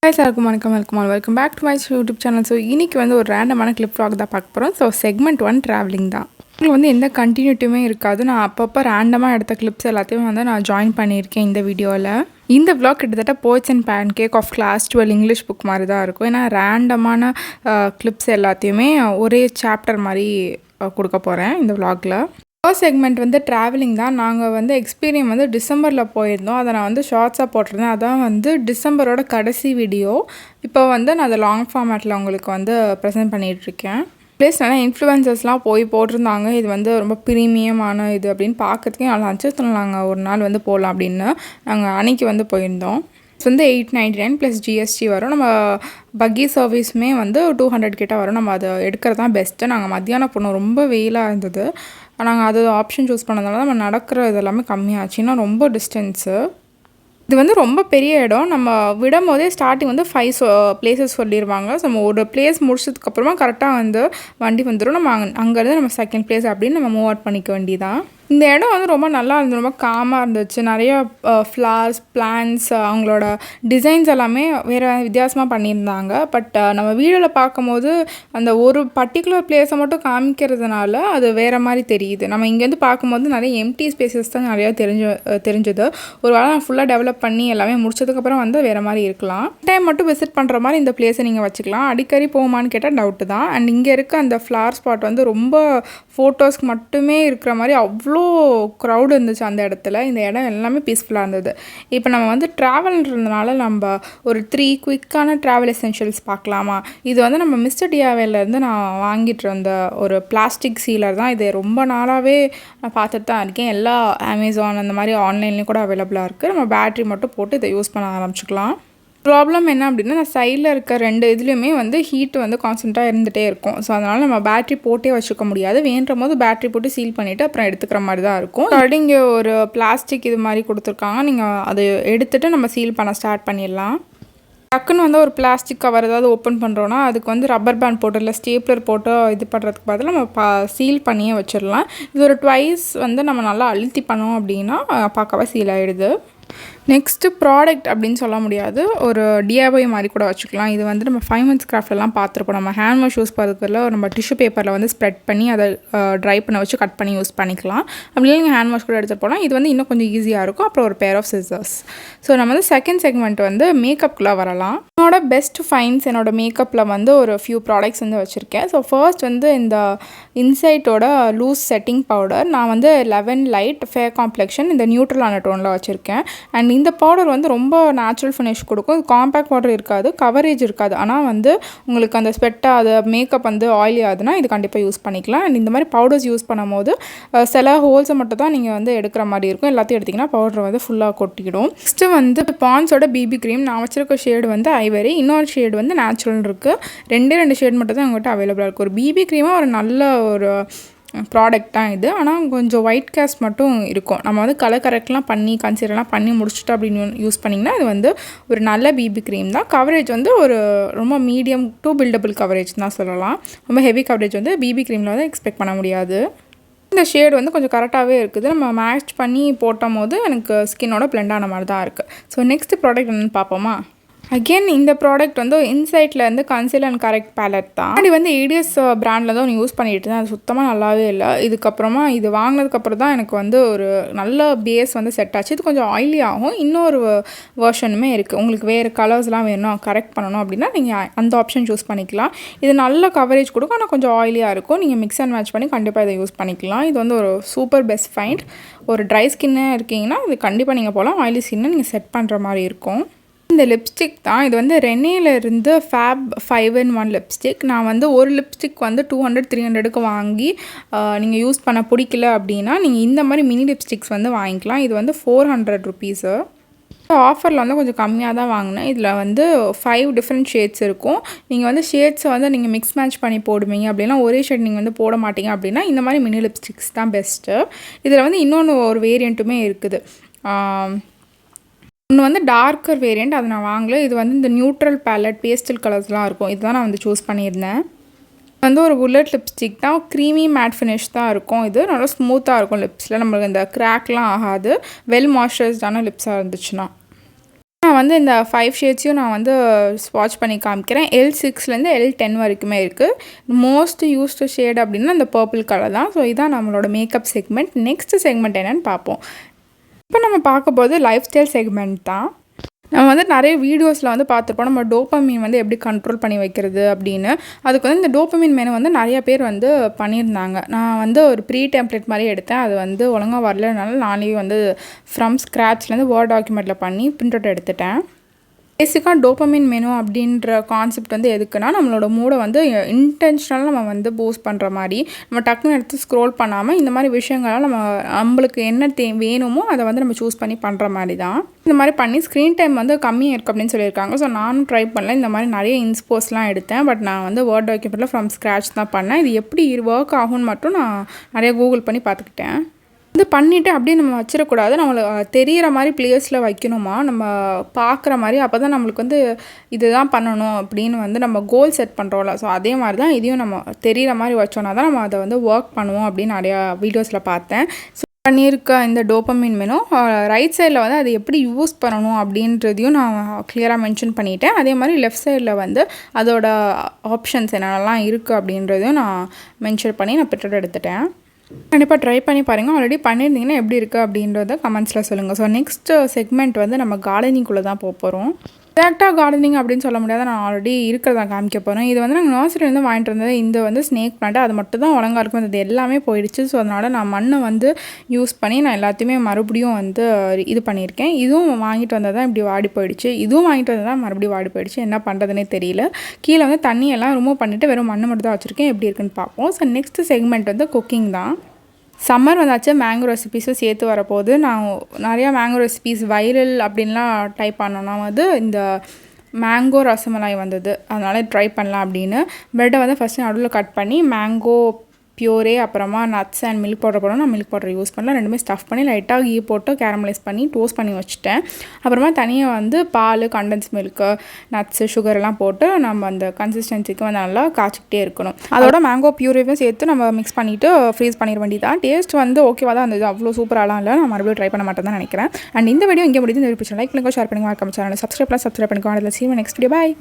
எல்லாருக்கும் welcome back to my YouTube channel. So இன்றைக்கி வந்து ஒரு ரேண்டமான கிளிப் vlog தான் பார்க்க போகிறோம். ஸோ செக்மெண்ட் 1 ட்ராவலிங் தான். இதில் வந்து எந்த கண்டினியூட்டியுமே இருக்காது. நான் அப்பப்போ ரேண்டமாக எடுத்த கிளிப்ஸ் எல்லாத்தையும் வந்து நான் ஜாயின் பண்ணியிருக்கேன் இந்த வீடியோவில். இந்த vlog கிட்டத்தட்ட poets and pancake of class 12 English book மாதிரி தான் இருக்கும். ஏன்னா ரேண்டமான கிளிப்ஸ் எல்லாத்தையுமே ஒரே சாப்டர் மாதிரி கொடுக்க போகிறேன் இந்த vlogல. ஃபர்ஸ்ட் செக்மெண்ட் வந்து ட்ராவலிங் தான். நாங்கள் வந்து எக்ஸ்பீரியன்ஸ் வந்து டிசம்பரில் போயிருந்தோம். அதை நான் வந்து ஷார்ட்ஸாக போட்டிருந்தேன். அதான் வந்து டிசம்பரோட கடைசி வீடியோ. இப்போ வந்து நான் அதை லாங் ஃபார்மேட்டில் உங்களுக்கு வந்து ப்ரெசென்ட் பண்ணிகிட்ருக்கேன். ப்ளஸ் நல்லா இன்ஃப்ளூயன்சர்ஸ்லாம் போய் போட்டிருந்தாங்க. இது வந்து ரொம்ப ப்ரீமியமான இது அப்படின்னு பார்க்கறதுக்கே நல்லா இருந்துச்சு. நாங்கள் ஒரு நாள் வந்து போகலாம் அப்படின்னு நாங்கள் அன்னைக்கு வந்து போயிருந்தோம். வந்து 899 ப்ளஸ் ஜிஎஸ்டி வரும். நம்ம பக்கி சர்வீஸுமே வந்து 200 கிட்ட வரும். நம்ம அதை எடுக்கிறது தான் பெஸ்ட்டு. நாங்கள் மத்தியானம் போனோம், ரொம்ப வெயிலாக இருந்தது. நாங்கள் அது ஆப்ஷன் சூஸ் பண்ணதுனால நம்ம நடக்கிற இது எல்லாமே கம்மியாச்சுன்னா ரொம்ப டிஸ்டன்ஸு. இது வந்து ரொம்ப பெரிய இடம். நம்ம விடும் போதே ஸ்டார்டிங் வந்து 5 பிளேசஸ் சொல்லிடுவாங்க. ஸோ நம்ம ஒரு பிளேஸ் முடிச்சதுக்கப்புறமா கரெக்டாக வந்து வண்டி வந்துடும். நம்ம அங்கேருந்து நம்ம செகண்ட் பிளேஸ் அப்படின்னு நம்ம மூவ் அவுட் பண்ணிக்க வேண்டியதான். இந்த இடம் வந்து ரொம்ப நல்லா இருந்தது, ரொம்ப காமாக இருந்துச்சு. நிறைய ஃப்ளார்ஸ், பிளான்ஸ், அவங்களோட டிசைன்ஸ் எல்லாமே வேறு வித்தியாசமாக பண்ணியிருந்தாங்க. பட் நம்ம வீடியோவில் பார்க்கும்போது அந்த ஒரு பர்டிகுலர் பிளேஸை மட்டும் காமிக்கிறதுனால அது வேறு மாதிரி தெரியுது. நம்ம இங்கேருந்து பார்க்கும்போது நிறைய எம்டி ஸ்பேசஸ் தான் நிறையா தெரிஞ்சது. ஒரு வேளை நான் ஃபுல்லாக டெவலப் பண்ணி எல்லாமே முடிச்சதுக்கப்புறம் வந்து வேறு மாதிரி இருக்கலாம். டைம் மட்டும் விசிட் பண்ணுற மாதிரி இந்த பிளேஸை நீங்கள் வச்சுக்கலாம். அடிக்கடி போகுமான்னு கேட்டால் டவுட்டு தான். அண்ட் இங்கே இருக்க அந்த ஃப்ளார் ஸ்பாட் வந்து ரொம்ப ஃபோட்டோஸ்க்கு மட்டுமே இருக்கிற மாதிரி அவ்வளோ க்ரௌடு இருந்துச்சு அந்த இடத்துல. இந்த இடம் எல்லாமே பீஸ்ஃபுல்லாக இருந்தது. இப்போ நம்ம வந்து ட்ராவல்ன்றதுனால நம்ம ஒரு 3 குயிக்கான ட்ராவல் எசென்ஷியல்ஸ் பார்க்கலாமா? இது வந்து நம்ம மிஸ்டர் டியாவேலேருந்து நான் வாங்கிட்டு வந்த ஒரு பிளாஸ்டிக் சீலர் தான். இது ரொம்ப நாளாகவே நான் பார்த்துட்டு தான் இருக்கேன். எல்லா அமேசான் அந்த மாதிரி ஆன்லைன்லேயும் கூட அவைலபிளாக இருக்குது. நம்ம பேட்ரி மட்டும் போட்டு இதை யூஸ் பண்ண ஆரம்பிச்சிக்கலாம். ப்ராப்ளம் என்ன அப்படின்னா, நான் சைடில் இருக்க 2 இதுலேயுமே வந்து ஹீட் வந்து கான்ஸ்டண்ட்டாக இருந்துகிட்டே இருக்கும். ஸோ அதனால் நம்ம பேட்ரி போட்டே வச்சுக்க முடியாது. வேண்டுற போது பேட்ரி போட்டு சீல் பண்ணிவிட்டு அப்புறம் எடுத்துக்கிற மாதிரி தான் இருக்கும். ஆல்ரெடி இங்கே ஒரு பிளாஸ்டிக் இது மாதிரி கொடுத்துருக்காங்க. நீங்கள் அதை எடுத்துகிட்டு நம்ம சீல் பண்ண ஸ்டார்ட் பண்ணிடலாம். டக்குன்னு வந்து ஒரு பிளாஸ்டிக் கவர் ஏதாவது ஓப்பன் பண்ணுறோன்னா அதுக்கு வந்து ரப்பர் பேண்ட் போட்டு இல்லை ஸ்டேப்லர் போட்டு இது பண்ணுறதுக்கு பதிலாக நம்ம சீல் பண்ணியே வச்சிடலாம். இது ஒரு ட்வைஸ் வந்து நம்ம நல்லா அழுத்தி பண்ணோம் அப்படின்னா பார்க்கவே சீல் ஆகிடுது. நெக்ஸ்ட்டு ப்ராடக்ட் அப்படின்னு சொல்ல முடியாது, ஒரு டிஐஒய் மாதிரி கூட வச்சுக்கலாம். இது வந்து நம்ம 5 months கிராஃப்ட்லாம் பார்த்துருப்போம். நம்ம ஹேண்ட் வாஷ் யூஸ் பண்ணுறதுல நம்ம டிஷ்யூ பேப்பரில் வந்து ஸ்ப்ரெட் பண்ணி அதை ட்ரை பண்ண வச்சு கட் பண்ணி யூஸ் பண்ணிக்கலாம். அப்படி நீங்கள் ஹேண்ட் வாஷ் கூட எடுத்துகிட்டு போகலாம். இது வந்து இன்னும் கொஞ்சம் ஈஸியாக இருக்கும். அப்புறம் ஒரு பேர் ஆஃப் சிசர்ஸ். ஸோ நம்ம வந்து செகண்ட் செக்மெண்ட் வந்து மேக்கப்குள்ளே வரலாம். என்னோட பெஸ்ட் ஃபைன்ஸ் என்னோட மேக்கப்பில் வந்து ஒரு ஃபியூ ப்ராடக்ட்ஸ் வந்து வச்சுருக்கேன். ஸோ ஃபர்ஸ்ட் வந்து இந்த இன்சைட்டோட லூஸ் செட்டிங் பவுடர். நான் வந்து 11 லைட் ஃபேர் காம்ப்ளெக்ஷன் இந்த நியூட்ரலான டோனில் வச்சுருக்கேன். அண்ட் இந்த பவுடர் வந்து ரொம்ப நேச்சுரல் ஃபினிஷ் கொடுக்கும். இது காம்பேக்ட் பவுடர் இருக்காது, கவரேஜ் இருக்காது. ஆனால் வந்து உங்களுக்கு அந்த ஸ்வெட்டாக அது மேக்கப் வந்து ஆயிலி ஆகுதுன்னா இது கண்டிப்பாக யூஸ் பண்ணிக்கலாம். அண்ட் இந்த மாதிரி பவுடர்ஸ் யூஸ் பண்ணும் போது சில ஹோல்ஸை மட்டும் தான் நீங்கள் வந்து எடுக்கிற மாதிரி இருக்கும். எல்லாத்தையும் எடுத்திங்கன்னா பவுடர் வந்து ஃபுல்லாக கொட்டிடும். நெக்ஸ்ட்டு வந்து பான்ஸோட பிபி க்ரீம். நான் வச்சிருக்க ஷேடு வந்து ஐவரி, இன்னொரு ஷேடு வந்து நேச்சுரல் இருக்குது. 2 ஷேட் மட்டும் தான் எங்கள்கிட்ட அவைலபிளாக இருக்குது. ஒரு பிபி க்ரீமாக ஒரு நல்ல ஒரு ப்ராடக்ட் தான் இது. ஆனால் கொஞ்சம் ஒயிட் கேஸ்ட் மட்டும் இருக்கும். நம்ம வந்து கலர் கரெக்ட்லாம் பண்ணி கன்சீலர்லாம் பண்ணி முடிச்சுட்டு அப்படின்னு யூஸ் பண்ணிங்கன்னா இது வந்து ஒரு நல்ல பிபி க்ரீம் தான். கவரேஜ் வந்து ஒரு ரொம்ப மீடியம் டு பில்டபிள் கவரேஜ் தான் சொல்லலாம். ரொம்ப ஹெவி கவரேஜ் வந்து பிபி க்ரீமில் வந்து எக்ஸ்பெக்ட் பண்ண முடியாது. இந்த ஷேடு வந்து கொஞ்சம் கரெக்டாகவே இருக்குது. நம்ம மேட்ச் பண்ணி போட்டும் போது எனக்கு ஸ்கின்னோட பிளெண்ட் ஆன மாதிரி தான் இருக்குது. ஸோ நெக்ஸ்ட் ப்ராடக்ட் என்னென்னு பார்ப்போமா? அகெயின் இந்த ப்ராடக்ட் வந்து இன்சைட்டில் இருந்து கன்சீல் அண்ட் கரெக்ட் பேலட் தான். அப்படி வந்து ஏடிஎஸ் பிராண்டில் தான் ஒன்று யூஸ் பண்ணிகிட்டு இருந்தேன். அது சுத்தமாக நல்லாவே இல்லை. இதுக்கப்புறமா இது வாங்கினதுக்கப்புறம் தான் எனக்கு வந்து ஒரு நல்ல பேஸ் வந்து செட் ஆச்சு. இது கொஞ்சம் ஆயிலி ஆகும். இன்னொரு வெர்ஷனுமே இருக்குது. உங்களுக்கு வேறு கலர்ஸ்லாம் வேணும் கரெக்ட் பண்ணணும் அப்படின்னா நீங்கள் அந்த ஆப்ஷன் சூஸ் பண்ணிக்கலாம். இது நல்ல கவரேஜ் கொடுக்கும், ஆனால் கொஞ்சம் ஆயிலியாக இருக்கும். நீங்கள் மிக்ஸ் அண்ட் மேட்ச் பண்ணி கண்டிப்பாக இதை யூஸ் பண்ணிக்கலாம். இது வந்து ஒரு சூப்பர் பெஸ்ட் ஃபைண்ட். ஒரு ட்ரை ஸ்கின்னாக இருக்கீங்கன்னா இது கண்டிப்பாக நீங்கள் போகலாம். ஆயிலி ஸ்கின்னை நீங்கள் செட் பண்ணுற மாதிரி இருக்கும். இந்த லிப்ஸ்டிக் தான். இது வந்து ரெனேலேருந்து ஃபேப் 5-in-1 லிப்ஸ்டிக். நான் வந்து ஒரு லிப்ஸ்டிக் வந்து 200-300க்கு வாங்கி நீங்கள் யூஸ் பண்ண பிடிக்கல அப்படின்னா நீங்கள் இந்த மாதிரி மினி லிப்ஸ்டிக்ஸ் வந்து வாங்கிக்கலாம். இது வந்து 400 rupees. ஆஃபரில் வந்து கொஞ்சம் கம்மியாக தான் வாங்கினேன். இதில் வந்து 5 டிஃப்ரெண்ட் ஷேட்ஸ் இருக்கும். நீங்கள் வந்து ஷேட்ஸை வந்து நீங்கள் மிக்ஸ் மேட்ச் பண்ணி போடுவீங்க அப்படின்னா ஒரே ஷேட் நீங்கள் வந்து போட மாட்டீங்க அப்படின்னா இந்த மாதிரி மினி லிப்ஸ்டிக்ஸ் தான் பெஸ்ட்டு. இதில் வந்து இன்னொன்று ஒரு வேரியண்ட்டுமே இருக்குது. ஒன்று வந்து டார்க்கர் வேரியண்ட், அதை நான் வாங்கலை. இது வந்து இந்த நியூட்ரல் பேலட் பேஸ்டல் கலர்ஸ்லாம் இருக்கும். இதுதான் நான் வந்து சூஸ் பண்ணியிருந்தேன். வந்து ஒரு புல்லட் லிப்ஸ்டிக் தான். க்ரீமி மேட் ஃபினிஷ் தான் இருக்கும். இது நல்லா ஸ்மூத்தாக இருக்கும் லிப்ஸில். நம்மளுக்கு இந்த கிராக்லாம் ஆகாது. வெல் மாய்ஸ்சரைஸ்டான லிப்ஸாக இருந்துச்சுன்னா. நான் வந்து இந்த 5 ஷேட்ஸையும் நான் வந்து ஸ்வாட்ச் பண்ணி காமிக்கிறேன். L6லேருந்து L10 வரைக்குமே இருக்குது. மோஸ்ட் யூஸ்டு ஷேட் அப்படின்னா இந்த பர்பிள் கலர் தான். ஸோ இதான் நம்மளோட மேக்கப் செக்மெண்ட். நெக்ஸ்ட் செக்மெண்ட் என்னென்னு பார்ப்போம். இப்போ நம்ம பார்க்க போது லைஃப் ஸ்டைல் செக்மெண்ட் தான். நம்ம வந்து நிறைய வீடியோஸில் வந்து பார்த்துருப்போம் நம்ம டோப்பமின் வந்து எப்படி கண்ட்ரோல் பண்ணி வைக்கிறது அப்படின்னு. அதுக்கு வந்து இந்த டோப்பமின் மெனு வந்து நிறைய பேர் வந்து பண்ணியிருந்தாங்க. நான் வந்து ஒரு ப்ரீ டெம்ப்ளேட் மாதிரி எடுத்தேன். அது வந்து ஒழுங்காக வரலனால நானே வந்து ஃப்ரம் ஸ்க்ராட்ச்லேருந்து வேர்ட் டாக்குமெண்ட்டில் பண்ணி பிரிண்ட் அவுட் எடுத்துட்டேன். பேசிக்காக டோப்பமின் மெனு அப்படின்ற கான்செப்ட் வந்து எதுக்குன்னா நம்மளோட மூடை வந்து இன்டென்ஷனலாக நம்ம வந்து பூஸ்ட் பண்ணுற மாதிரி, நம்ம டக்குன்னு எடுத்து ஸ்க்ரோல் பண்ணாமல் இந்த மாதிரி விஷயங்கள்லாம் நம்மளுக்கு என்ன வேணுமோ அதை வந்து நம்ம சூஸ் பண்ணி பண்ணுற மாதிரி தான். இந்த மாதிரி பண்ணி ஸ்க்ரீன் டைம் வந்து கம்மியாக இருக்குது அப்படின்னு சொல்லியிருக்காங்க. ஸோ நானும் ட்ரை பண்ணல. இந்த மாதிரி நிறைய இன்ஸ்போஸ்லாம் எடுத்தேன். பட் நான் வந்து வேர்ட் டாக்குமெண்ட்டில் ஃப்ரம் ஸ்க்ராட்ச் தான் பண்ணேன். இது எப்படி ஒர்க் ஆகும்னு மட்டும் நான் நிறைய கூகுள் பண்ணி பார்த்துக்கிட்டேன். இது பண்ணிவிட்டு அப்படியே நம்ம வச்சிடக்கூடாது. நம்மளுக்கு தெரிகிற மாதிரி பிளேஸில் வைக்கணுமா, நம்ம பார்க்குற மாதிரி. அப்போ தான் நம்மளுக்கு வந்து இதுதான் பண்ணணும் அப்படின்னு வந்து நம்ம கோல் செட் பண்ணுறோம்ல. ஸோ அதே மாதிரி தான் இதையும் நம்ம தெரிகிற மாதிரி வச்சோன்னா தான் நம்ம அதை வந்து ஒர்க் பண்ணுவோம் அப்படின்னு நிறையா வீடியோஸில் பார்த்தேன். ஸோ பண்ணியிருக்க இந்த டோப்பமின் மெனு ரைட் சைடில் வந்து அதை எப்படி யூஸ் பண்ணணும் அப்படின்றதையும் நான் கிளியராக மென்ஷன் பண்ணிட்டேன். அதே மாதிரி லெஃப்ட் சைடில் வந்து அதோட ஆப்ஷன்ஸ் என்னென்னலாம் இருக்குது அப்படின்றதையும் நான் மென்ஷன் பண்ணி நான் பிரிண்ட் எடுத்துட்டேன். கண்டிப்பாக ட்ரை பண்ணி பாருங்கள். ஆல்ரெடி பண்ணியிருந்தீங்கன்னா எப்படி இருக்குது அப்படின்றத கமெண்ட்ஸில் சொல்லுங்கள். ஸோ நெக்ஸ்ட் செக்மெண்ட் வந்து நம்ம கார்டனிங்குள்ளே தான் போகிறோம். எக்ஸாக்டாக கார்டனிங் அப்படின்னு சொல்ல முடியாது. நான் ஆல்ரெடி இருக்கிறதா காமிக்க போகிறேன். இது வந்து நாங்கள் நர்சரிலேருந்து வாங்கிட்டு வந்தது. இந்த வந்து ஸ்னேக் பிளான்ட் அது மட்டும் தான் ஒழுங்காக இருக்கும். அது எல்லாமே போயிடுச்சு. ஸோ அதனால் நான் மண்ணை வந்து யூஸ் பண்ணி நான் எல்லாத்தையுமே மறுபடியும் வந்து இது பண்ணியிருக்கேன். இதுவும் வாங்கிட்டு வந்தது தான் இப்படி வாடி போயிடுச்சு. இதுவும் வாங்கிட்டு வந்தது தான் மறுபடியும் வாடி போயிடுச்சு. என்ன பண்ணுறதுனே தெரியல. கீழே வந்து தண்ணியெல்லாம் ரிமூவ் பண்ணிவிட்டு வெறும் மண்ணை மட்டும் தான் வச்சுருக்கேன். எப்படி இருக்குன்னு பார்ப்போம். ஸோ நெக்ஸ்ட் செக்மெண்ட் வந்து குக்கிங் தான். சம்மர் வந்தாச்சு, மேங்கோ ரெசிபீஸும் சேர்த்து வரப்போகுது. நான் நிறையா மேங்கோ ரெசிபீஸ் வைரல் அப்படின்லாம் டைப் பண்ணோன்னா வந்து இந்த மேங்கோ ரசமலாய் வந்தது. அதனால் ட்ரை பண்ணலாம் அப்படின்னு ப்ரெட்டை வந்து ஃபஸ்ட்டு நடுவில் கட் பண்ணி மேங்கோ பியூரே அப்புறமா நட்ஸ் அண்ட் மில்க் பவுடர் போடணும். நான் மில்க் பவுடர் யூஸ் பண்ணலாம். ரெண்டுமே ஸ்டஃப் பண்ணி லைட்டாக கீ போட்டு கேரமலைஸ் பண்ணி டோஸ்ட் பண்ணி வச்சுட்டேன். அப்புறமா தனியாக வந்து பால், கண்டன்ஸ் மில்க்கு, நட்ஸு, சுகரெல்லாம் போட்டு நம்ம அந்த கன்சிஸ்டன்சிக்கு வந்து நல்லா காய்ச்சிக்கிட்டே இருக்கணும். அதோட மேங்கோ பியூரேவும் சேர்த்து நம்ம மிக்ஸ் பண்ணிவிட்டு ஃப்ரீஸ் பண்ணிட வேண்டியதான். டேஸ்ட் வந்து ஓகேவா தான் இருந்தது. அவ்வளோ சூப்பராலாம் இல்லை. நான் மறுபடியும் ட்ரை பண்ண மாட்டேன் தான் நினைக்கிறேன். அண்ட் இந்த வீடியோ இங்கே முடிஞ்சு இந்த வீடியோ லைக் பண்ணுங்க, ஷேர் பண்ணுங்க, மறக்காம சேனலை சப்ஸ்கிரைப் பண்ணிக்கோ. அதில் see you next video. Bye.